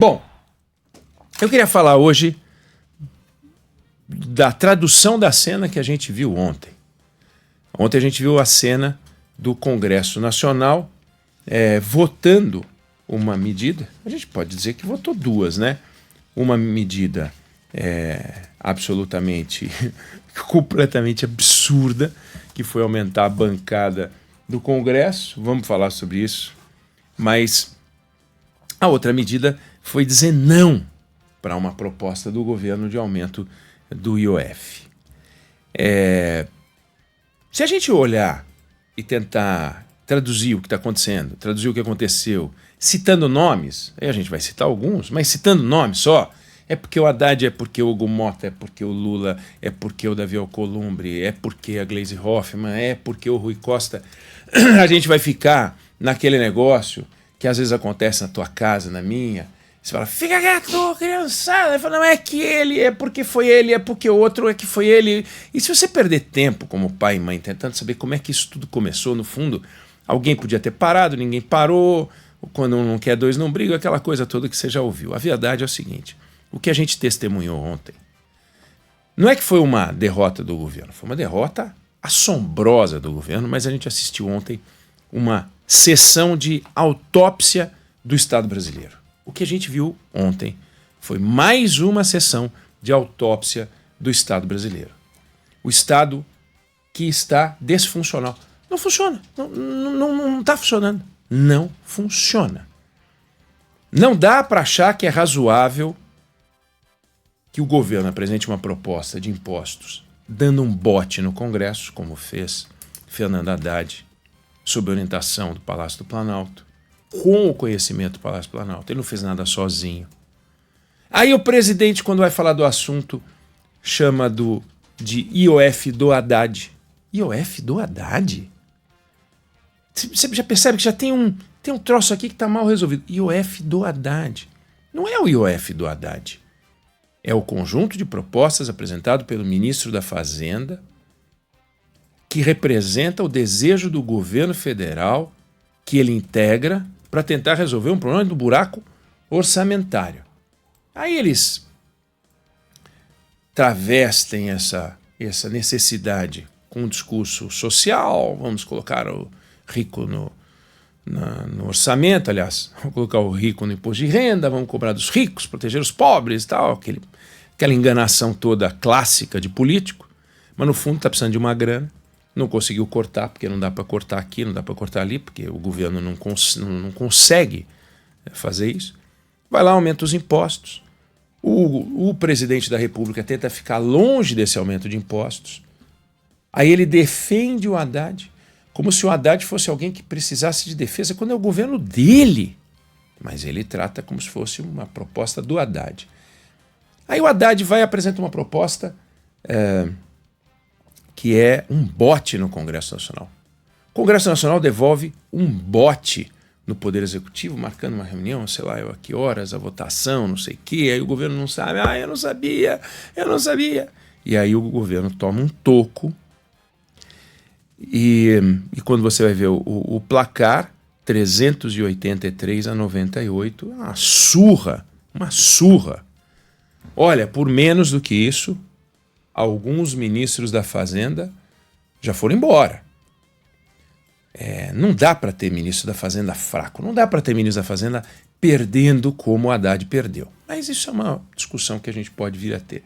Bom, eu queria falar hoje da tradução da cena que a gente viu ontem. Ontem a gente viu a cena do Congresso Nacional votando uma medida. A gente pode dizer que votou duas, né? Uma medida absolutamente, completamente absurda, que foi aumentar a bancada do Congresso. Vamos falar sobre isso. Mas a outra medida foi dizer não para uma proposta do governo de aumento do IOF. Se a gente olhar e tentar traduzir o que está acontecendo, traduzir o que aconteceu, citando nomes, aí a gente vai citar alguns, mas citando nomes só, é porque o Haddad, é porque o Hugo Mota, é porque o Lula, é porque o Davi Alcolumbre, é porque a Gleisi Hoffmann, é porque o Rui Costa, a gente vai ficar naquele negócio que às vezes acontece na tua casa, na minha. Você fala, fica quieto, criançada. Ele fala, não é que ele, é porque foi ele, é porque o outro é que foi ele. E se você perder tempo como pai e mãe tentando saber como é que isso tudo começou, no fundo, alguém podia ter parado, ninguém parou, quando um não quer, dois não brigam, aquela coisa toda que você já ouviu. A verdade é o seguinte, o que a gente testemunhou ontem, não é que foi uma derrota do governo, foi uma derrota assombrosa do governo, mas a gente assistiu ontem uma sessão de autópsia do Estado brasileiro. O que a gente viu ontem foi mais uma sessão de autópsia do Estado brasileiro. O Estado que está desfuncional. Não funciona. Não está funcionando. Não funciona. Não dá para achar que é razoável que o governo apresente uma proposta de impostos dando um bote no Congresso, como fez Fernando Haddad, sob orientação do Palácio do Planalto, com o conhecimento do Palácio do Planalto. Ele não fez nada sozinho. Aí o presidente, quando vai falar do assunto, chama de IOF do Haddad. IOF do Haddad? Você já percebe que já tem um troço aqui que está mal resolvido. IOF do Haddad. Não é o IOF do Haddad. É o conjunto de propostas apresentado pelo ministro da Fazenda que representa o desejo do governo federal que ele integra para tentar resolver um problema do buraco orçamentário. Aí eles travestem essa necessidade com um discurso social, vamos colocar o rico no orçamento, aliás, vamos colocar o rico no imposto de renda, vamos cobrar dos ricos, proteger os pobres e tal, aquela enganação toda clássica de político, mas no fundo está precisando de uma grana. Não conseguiu cortar, porque não dá para cortar aqui, não dá para cortar ali, porque o governo não consegue fazer isso. Vai lá, aumenta os impostos. O presidente da República tenta ficar longe desse aumento de impostos. Aí ele defende o Haddad, como se o Haddad fosse alguém que precisasse de defesa, quando é o governo dele. Mas ele trata como se fosse uma proposta do Haddad. Aí o Haddad vai e apresenta uma proposta que é um bote no Congresso Nacional. O Congresso Nacional devolve um bote no Poder Executivo, marcando uma reunião, sei lá, a que horas, a votação, não sei o quê, aí o governo não sabe, eu não sabia. E aí o governo toma um toco e quando você vai ver o placar, 383-98, uma surra. Olha, por menos do que isso, alguns ministros da Fazenda já foram embora. Não dá para ter ministro da Fazenda fraco, não dá para ter ministro da Fazenda perdendo como o Haddad perdeu. Mas isso é uma discussão que a gente pode vir a ter.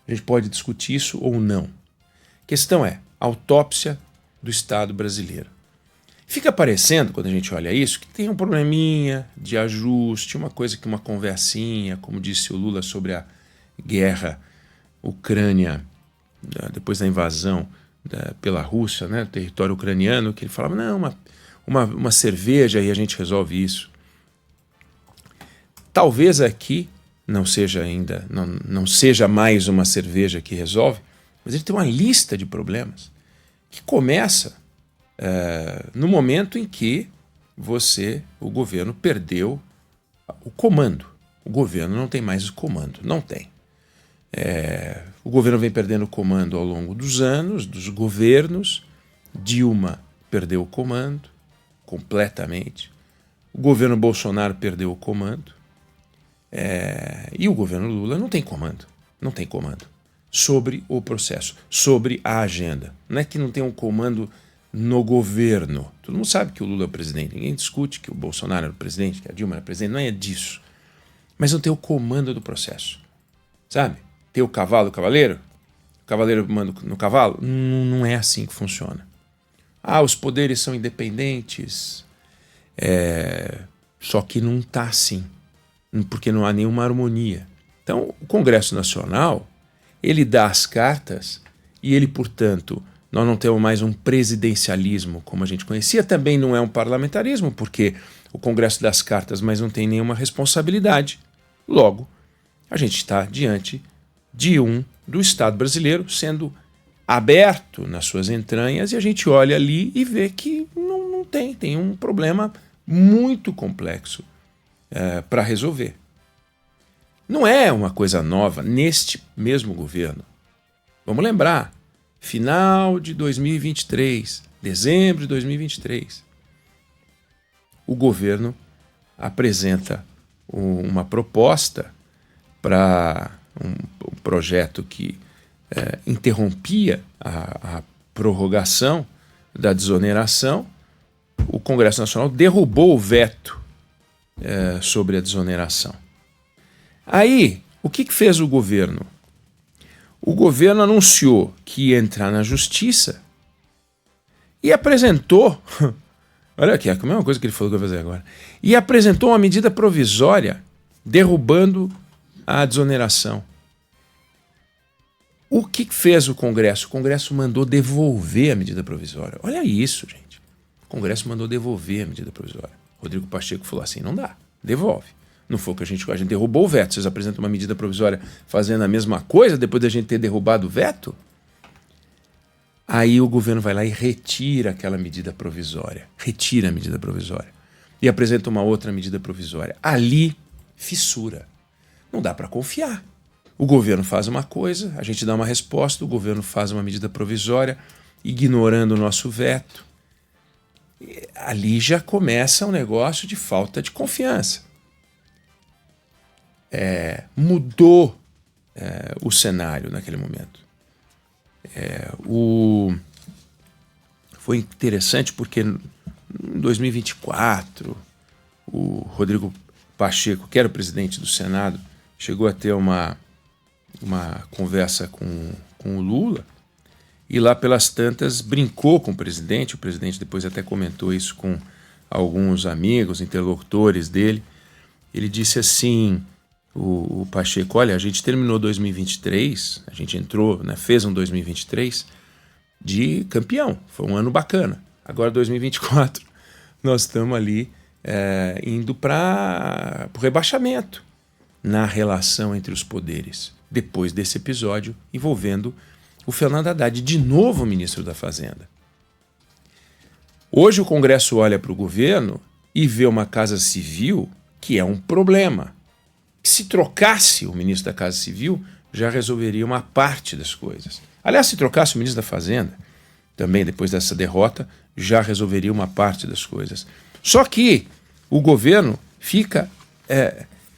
A gente pode discutir isso ou não. A questão é autópsia do Estado brasileiro. Fica parecendo, quando a gente olha isso, que tem um probleminha de ajuste, uma coisa que uma conversinha, como disse o Lula sobre a guerra Ucrânia, depois da invasão pela Rússia, né, território ucraniano, que ele falava, não, uma cerveja e a gente resolve isso. Talvez aqui não seja mais uma cerveja que resolve, mas ele tem uma lista de problemas que começa no momento em que o governo perdeu o comando. O governo não tem mais o comando, não tem. O governo vem perdendo o comando ao longo dos anos, dos governos. Dilma perdeu o comando completamente. O governo Bolsonaro perdeu o comando. E o governo Lula não tem comando. Não tem comando sobre o processo, sobre a agenda. Não é que não tem um comando no governo. Todo mundo sabe que o Lula é o presidente. Ninguém discute que o Bolsonaro era o presidente, que a Dilma era a presidente. Não é disso. Mas não tem o comando do processo. Sabe? Tem o cavalo, o cavaleiro manda no cavalo. Não é assim que funciona. Os poderes são independentes. Só que não está assim. Porque não há nenhuma harmonia. Então, o Congresso Nacional, ele dá as cartas e ele, portanto, nós não temos mais um presidencialismo como a gente conhecia. Também não é um parlamentarismo, porque o Congresso dá as cartas, mas não tem nenhuma responsabilidade. Logo, a gente está diante do Estado brasileiro sendo aberto nas suas entranhas e a gente olha ali e vê que não tem um problema muito complexo para resolver. Não é uma coisa nova neste mesmo governo. Vamos lembrar, final de 2023, dezembro de 2023, o governo apresenta uma proposta para um projeto que interrompia a prorrogação da desoneração. O Congresso Nacional derrubou o veto sobre a desoneração. Aí, o que fez o governo? O governo anunciou que ia entrar na justiça e apresentou, olha aqui, é a mesma coisa que ele falou que ia fazer agora, e apresentou uma medida provisória derrubando a desoneração. O que fez o Congresso? O Congresso mandou devolver a medida provisória. Olha isso, gente. O Congresso mandou devolver a medida provisória. Rodrigo Pacheco falou assim, não dá, devolve. Não foi o que a gente derrubou o veto. Vocês apresentam uma medida provisória fazendo a mesma coisa depois da gente ter derrubado o veto? Aí o governo vai lá e retira aquela medida provisória. Retira a medida provisória. E apresenta uma outra medida provisória. Ali, fissura. Não dá para confiar. O governo faz uma coisa, a gente dá uma resposta, o governo faz uma medida provisória, ignorando o nosso veto. E ali já começa um negócio de falta de confiança. Mudou o cenário naquele momento. Foi interessante porque em 2024 o Rodrigo Pacheco, que era o presidente do Senado, chegou a ter uma conversa com o Lula e lá pelas tantas brincou com o presidente depois até comentou isso com alguns amigos, interlocutores dele. Ele disse assim, o Pacheco, olha, a gente terminou 2023, a gente entrou, fez um 2023 de campeão, foi um ano bacana. Agora 2024 nós estamos ali indo para o rebaixamento na relação entre os poderes, depois desse episódio envolvendo o Fernando Haddad, de novo ministro da Fazenda. Hoje o Congresso olha para o governo e vê uma Casa Civil que é um problema. Se trocasse o ministro da Casa Civil, já resolveria uma parte das coisas. Aliás, se trocasse o ministro da Fazenda, também depois dessa derrota, já resolveria uma parte das coisas. Só que o governo fica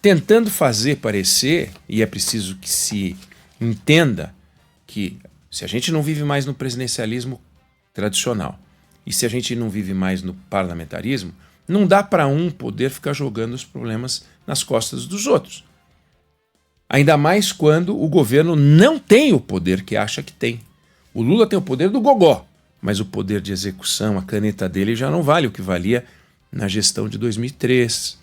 tentando fazer parecer, e é preciso que se entenda que se a gente não vive mais no presidencialismo tradicional e se a gente não vive mais no parlamentarismo, não dá para um poder ficar jogando os problemas nas costas dos outros. Ainda mais quando o governo não tem o poder que acha que tem. O Lula tem o poder do gogó, mas o poder de execução, a caneta dele já não vale o que valia na gestão de 2003,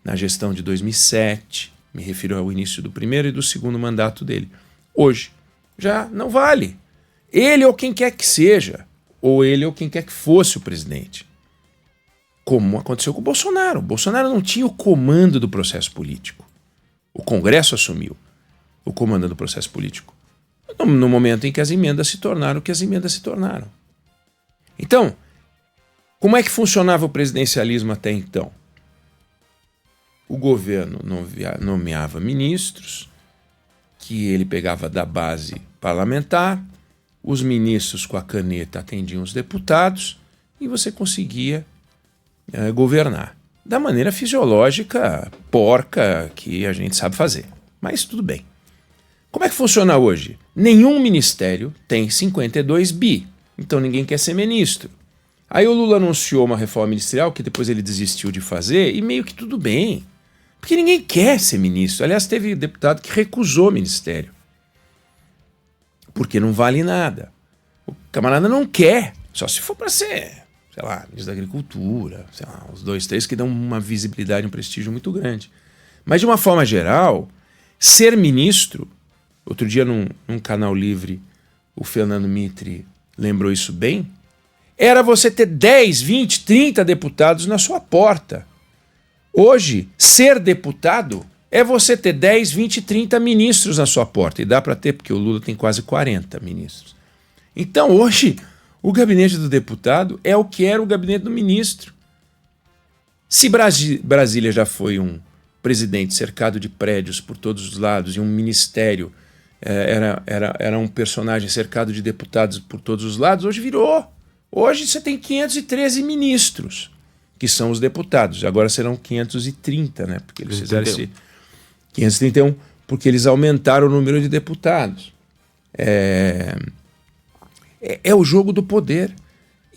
na gestão de 2007, me refiro ao início do primeiro e do segundo mandato dele. Hoje já não vale. Ele ou quem quer que seja, ou ele ou quem quer que fosse o presidente. Como aconteceu com o Bolsonaro. O Bolsonaro não tinha o comando do processo político. O Congresso assumiu o comando do processo político no momento em que as emendas se tornaram o que as emendas se tornaram. Então, como é que funcionava o presidencialismo até então? O governo nomeava ministros, que ele pegava da base parlamentar, os ministros com a caneta atendiam os deputados e você conseguia governar. da maneira fisiológica, porca, que a gente sabe fazer. Mas tudo bem. Como é que funciona hoje? Nenhum ministério tem 52 bi, então ninguém quer ser ministro. Aí o Lula anunciou uma reforma ministerial que depois ele desistiu de fazer e meio que tudo bem. Porque ninguém quer ser ministro. Aliás, teve deputado que recusou o ministério. Porque não vale nada. O camarada não quer. Só se for para ser, sei lá, ministro da Agricultura, sei lá, os 2, 3 que dão uma visibilidade, um prestígio muito grande. Mas de uma forma geral, ser ministro, outro dia num canal livre, o Fernando Mitre lembrou isso bem, era você ter 10, 20, 30 deputados na sua porta. Hoje, ser deputado é você ter 10, 20, 30 ministros na sua porta. E dá para ter, porque o Lula tem quase 40 ministros. Então, hoje, o gabinete do deputado é o que era o gabinete do ministro. Se Brasília já foi um presidente cercado de prédios por todos os lados e um ministério era um personagem cercado de deputados por todos os lados, hoje virou. Hoje você tem 513 ministros, que são os deputados. Agora serão 530, né? Porque eles fizeram esse 531, porque eles aumentaram o número de deputados. É o jogo do poder.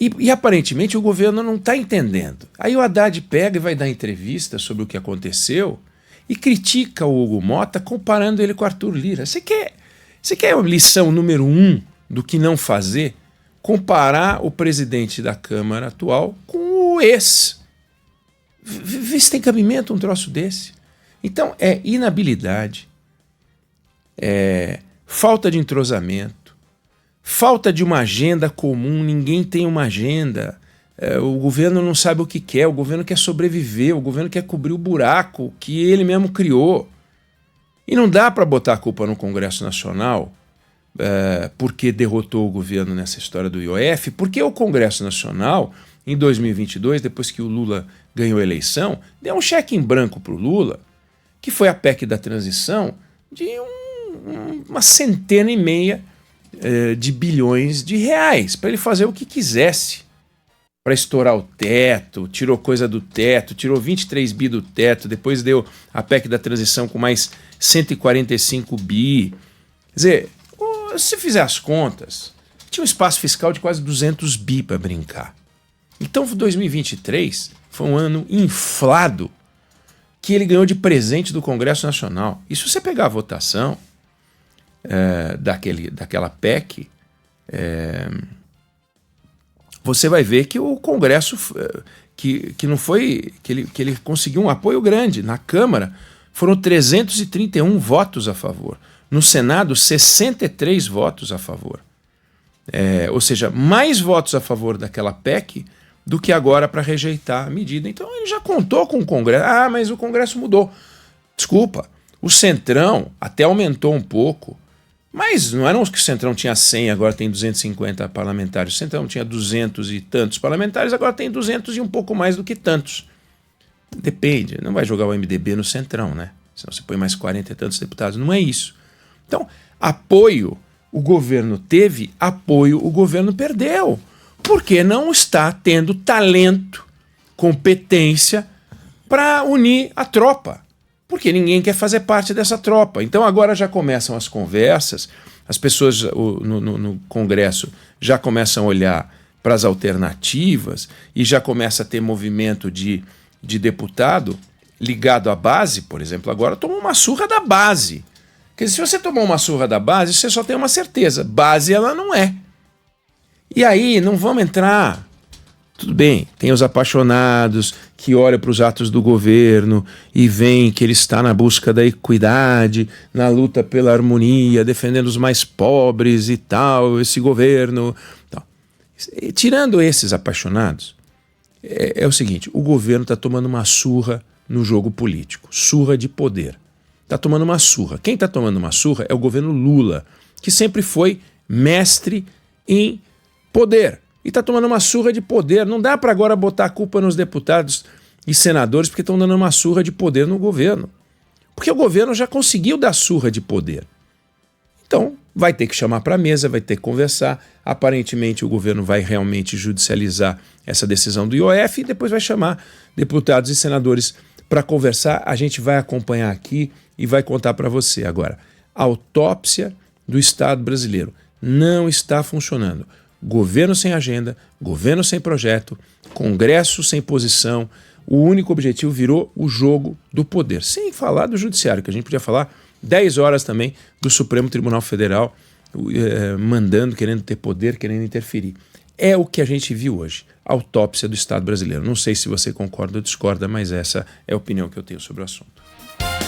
E aparentemente o governo não está entendendo. Aí o Haddad pega e vai dar entrevista sobre o que aconteceu e critica o Hugo Mota comparando ele com o Arthur Lira. Você quer a lição número 1 do que não fazer? Comparar o presidente da Câmara atual com o ex. Vê se tem cabimento um troço desse. Então é inabilidade, falta de entrosamento, falta de uma agenda comum, ninguém tem uma agenda. O governo não sabe o que quer, o governo quer sobreviver, o governo quer cobrir o buraco que ele mesmo criou. E não dá para botar a culpa no Congresso Nacional porque derrotou o governo nessa história do IOF, porque o Congresso Nacional, em 2022, depois que o Lula ganhou a eleição, deu um cheque em branco para o Lula, que foi a PEC da transição, de uma centena e meia de bilhões de reais, para ele fazer o que quisesse, para estourar o teto, tirou coisa do teto, tirou 23 bi do teto, depois deu a PEC da transição com mais 145 bi. Quer dizer, se fizer as contas, tinha um espaço fiscal de quase 200 bi para brincar. Então 2023 foi um ano inflado que ele ganhou de presente do Congresso Nacional. E se você pegar a votação daquela PEC, você vai ver que o Congresso, que não foi, que ele conseguiu um apoio grande. Na Câmara foram 331 votos a favor. No Senado, 63 votos a favor. Ou seja, mais votos a favor daquela PEC do que agora para rejeitar a medida. Então ele já contou com o Congresso. Ah, mas o Congresso mudou. Desculpa, o Centrão até aumentou um pouco, mas não eram os que o Centrão tinha 100, agora tem 250 parlamentares. O Centrão tinha 200 e tantos parlamentares, agora tem 200 e um pouco mais do que tantos. Depende, não vai jogar o MDB no Centrão, né? Senão você põe mais 40 e tantos deputados. Não é isso. Então, apoio o governo teve, apoio o governo perdeu. Porque não está tendo talento, competência para unir a tropa. Porque ninguém quer fazer parte dessa tropa. Então agora já começam as conversas, as pessoas no Congresso já começam a olhar para as alternativas e já começa a ter movimento de deputado ligado à base, por exemplo, agora tomou uma surra da base. Porque se você tomar uma surra da base, você só tem uma certeza, base ela não é. E aí não vamos entrar. Tudo bem, tem os apaixonados que olham para os atos do governo e veem que ele está na busca da equidade, na luta pela harmonia, defendendo os mais pobres e tal, esse governo. Tal. Tirando esses apaixonados, é o seguinte, o governo está tomando uma surra no jogo político, surra de poder. Está tomando uma surra. Quem está tomando uma surra é o governo Lula, que sempre foi mestre em poder. E está tomando uma surra de poder. Não dá para agora botar a culpa nos deputados e senadores porque estão dando uma surra de poder no governo. Porque o governo já conseguiu dar surra de poder. Então, vai ter que chamar para a mesa, vai ter que conversar. Aparentemente o governo vai realmente judicializar essa decisão do IOF e depois vai chamar deputados e senadores para conversar. A gente vai acompanhar aqui e vai contar para você. Agora, a autópsia do Estado brasileiro não está funcionando. Governo sem agenda, governo sem projeto, Congresso sem posição. O único objetivo virou o jogo do poder. Sem falar do judiciário, que a gente podia falar 10 horas também do Supremo Tribunal Federal mandando, querendo ter poder, querendo interferir. É o que a gente viu hoje, a autópsia do Estado brasileiro. Não sei se você concorda ou discorda, mas essa é a opinião que eu tenho sobre o assunto.